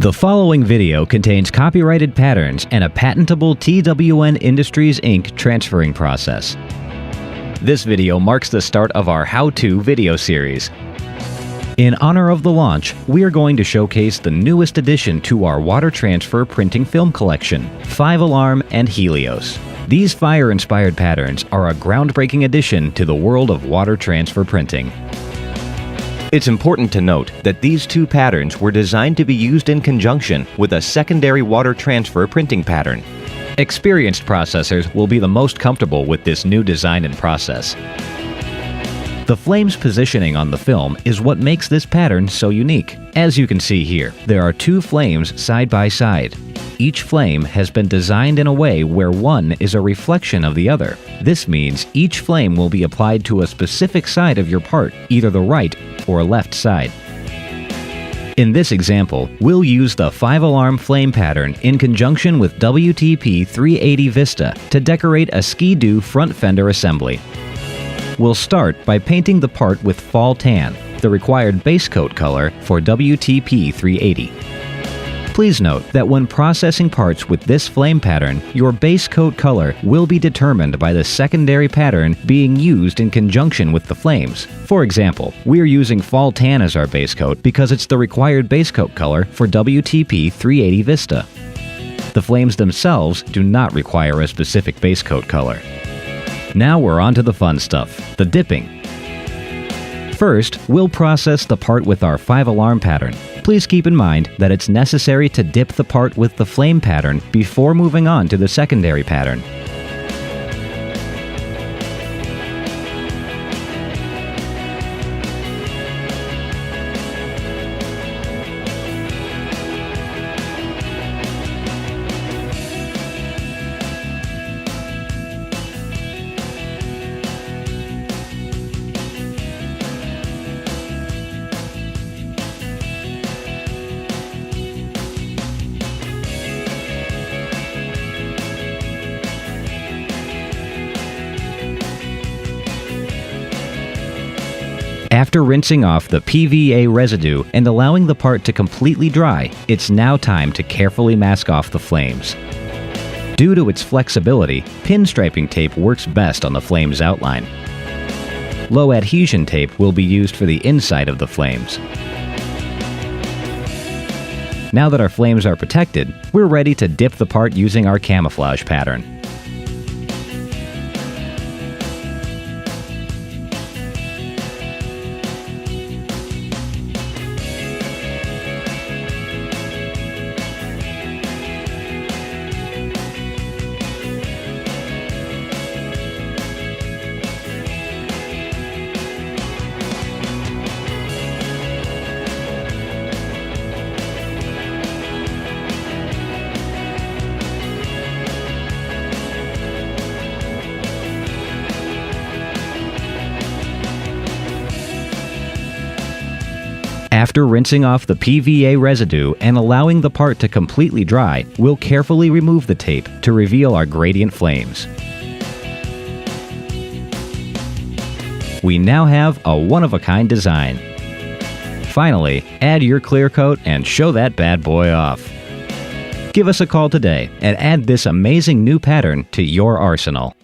The following video contains copyrighted patterns and a patentable TWN Industries Inc. transferring process. This video marks the start of our how-to video series. In honor of the launch, we are going to showcase the newest addition to our water transfer printing film collection, 5-alarm and Helios. These fire-inspired patterns are a groundbreaking addition to the world of water transfer printing. It's important to note that these two patterns were designed to be used in conjunction with a secondary water transfer printing pattern. Experienced processors will be the most comfortable with this new design and process. The flame's positioning on the film is what makes this pattern so unique. As you can see here, there are two flames side by side. Each flame has been designed in a way where one is a reflection of the other. This means each flame will be applied to a specific side of your part, either the right or left side. In this example, we'll use the 5-alarm flame pattern in conjunction with WTP 380 Vista to decorate a Ski-Doo front fender assembly. We'll start by painting the part with fall tan, the required base coat color for WTP 380. Please note that when processing parts with this flame pattern, your base coat color will be determined by the secondary pattern being used in conjunction with the flames. For example, we're using fall tan as our base coat because it's the required base coat color for WTP 380 Vista. The flames themselves do not require a specific base coat color. Now we're on to the fun stuff, the dipping. First, we'll process the part with our 5-alarm pattern. Please keep in mind that it's necessary to dip the part with the flame pattern before moving on to the secondary pattern. After rinsing off the PVA residue and allowing the part to completely dry, it's now time to carefully mask off the flames. Due to its flexibility, pinstriping tape works best on the flame's outline. Low adhesion tape will be used for the inside of the flames. Now that our flames are protected, we're ready to dip the part using our camouflage pattern. After rinsing off the PVA residue and allowing the part to completely dry, we'll carefully remove the tape to reveal our gradient flames. We now have a one-of-a-kind design. Finally, add your clear coat and show that bad boy off. Give us a call today and add this amazing new pattern to your arsenal.